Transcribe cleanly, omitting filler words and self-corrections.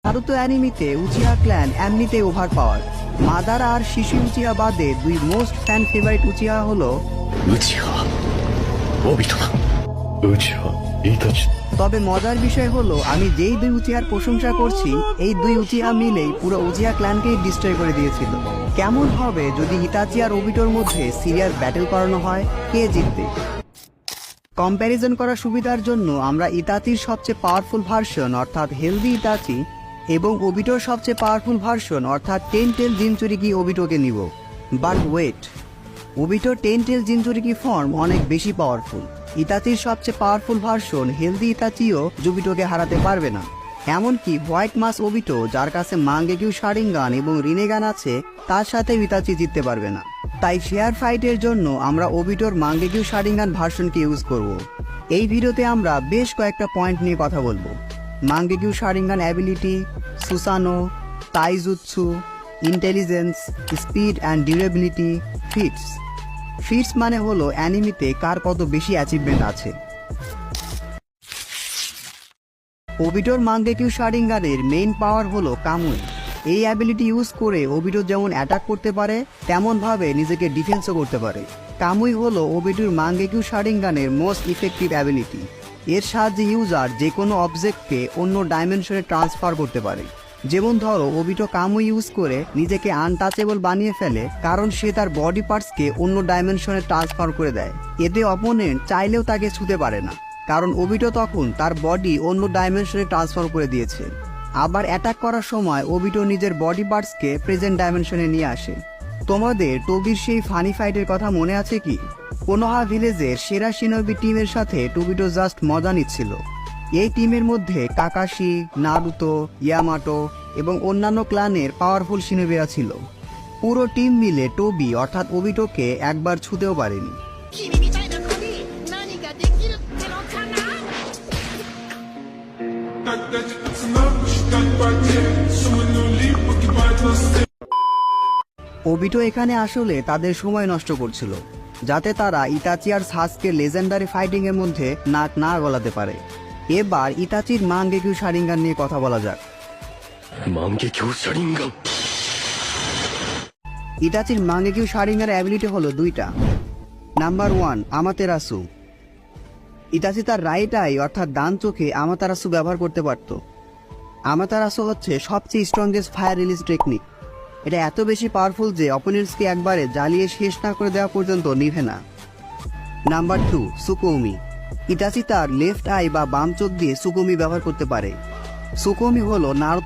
Naruto অ্যানিমেতে Uchiha clan এমনিতেই over পাওয়ার। Madara আর শিশু Uchiha বাদে দুই মোস্ট ফ্যান ফেভারিট উচিহা হলো 内葉帯とか内葉イタチ তবে মজার বিষয় হলো আমি যেই দুই উচিহার প্রশংসা করছি এই দুই উচিহা মিলেই পুরো উচিহা ক্ল্যানকেই ডিস্ট্রয় করে দিয়েছিল। কেমন হবে যদি হিতাচি আর ওবিটোর মধ্যে সিরিয়াস ব্যাটেল করানো হয়, কে জিতবে? কম্প্যারিজন করার সুবিধার জন্য আমরা ইতাচির সবচেয়ে পাওয়ারফুল ভার্সন অর্থাৎ হেলদি ইতাচি এবং ওবিটোর সবচেয়ে পাওয়ারফুল ভার্সন অর্থাৎ 10 টেল জিনচুরিকি ওবিটোকে নিব। বাট ওয়েট, ওবিটোর 10 টেল জিনচুরিকি ফর্ম অনেক বেশি পাওয়ারফুল। ইতাচির সবচেয়ে পাওয়ারফুল ভার্সন হেলদি ইতাচিও জুবিটোকে হারাতে পারবে না। এমনকি হোয়াইট মাস ওবিটো যার কাছে মাঙ্গেকিউ শারিঙ্গান এবং রিনেগান আছে তার সাথে ইতাচি জিততে পারবে না। তাই ফেয়ার ফাইটের জন্য আমরা ওবিটোর মাঙ্গেকিউ শারিঙ্গান ভার্সনকে ইউজ করব। এই ভিডিওতে আমরা বেশ কয়েকটা পয়েন্ট নিয়ে কথা বলবো। Mangekyo Sharingan ability, Susanoo, Taijutsu, intelligence, speed and durability, feats. Feats মানে হলো অ্যানিমিতে কার কত বেশি অ্যাচিভমেন্ট আছে। ওবিটোর মাঙ্গেকিউ শারিঙ্গানের মেইন পাওয়ার হলো কামুই। এই অ্যাবিলিটি ইউজ করে ওবিটো যেমন অ্যাটাক করতে পারে তেমনভাবে নিজেকে ডিফেন্সও করতে পারে। কামুই হলো ওবিটোর মাঙ্গেকিউ শারিঙ্গানের মোস্ট ইফেক্টিভ অ্যাবিলিটি। এর সাহায্যে ইউজার যে কোনো অবজেক্টকে অন্য ডাইমেনশনে ট্রান্সফার করতে পারে। যেমন ধরো ওবিটো কামুই ইউজ করে নিজেকে আনটাচেবল বানিয়ে ফেলে কারণ সে তার বডি পার্টসকে অন্য ডাইমেনশনে ট্রান্সফার করে দেয়। এতে অপোনেন্ট চাইলেও তাকে ছুঁতে পারে না কারণ ওবিটো তখন তার বডি অন্য ডাইমেনশনে ট্রান্সফার করে দিয়েছে। আবার অ্যাটাক করার সময় ওবিটো নিজের বডি পার্টসকে প্রেজেন্ট ডাইমেনশনে নিয়ে আসে। তোমাদের টোবির সেই ফানি ফাইটের কথা মনে আছে কি? কোনোহা ভিলেজের সেরা শিনোবি টিমের সাথে টোবিটো জাস্ট মজা নিচ্ছিল। এই টিমের মধ্যে কাকাশি, নারুতো, ইয়ামাটো এবং অন্যান্য ক্লানের পাওয়ারফুল শিনোবিরা ছিল। পুরো টিম মিলে টোবি অর্থাৎ ওবিটোকে একবার ছুঁতেও পারেনি। 君みたいな子に何ができるってのかな Когда пацана посчитать потерь, суммы нули погибать на сцене. ওবিটো এখানে আসলে তাদের সময় নষ্ট করছিল যাতে তারা ইতাচি আর সাসকে লেজেন্ডারি ফাইটিং এর মধ্যে নাক না গলাতে পারে। এবার ইতাচির মাঙ্গেকিউ শারিঙ্গান নিয়ে কথা বলা যাক। 万華鏡車輪眼 ইতাচির মাঙ্গেকিউ শারিঙ্গানের অ্যাবিলিটি হলো দুইটা। নাম্বার 1 আমাতেরাসু। ইতাচি তার রাইট আই অর্থাৎ ডান চোখে আমাতেরাসু ব্যবহার করতে পারত। আমাতেরাসু হচ্ছে সবচেয়ে স্ট্রংগেস্ট ফায়ার রিলিজ টেকনিক। এটা এত বেশি পাওয়ারফুল যে অপোনেন্টসকে একবারে জ্বালিয়ে শেষ না করে দেওয়া পর্যন্ত নিভে না। নাম্বার 2 সুকোমি। ইতাচি তার লেফট আই বা বাম চোখ দিয়ে সুকোমি ব্যবহার করতে পারে। সুকোমি হলো নারুতো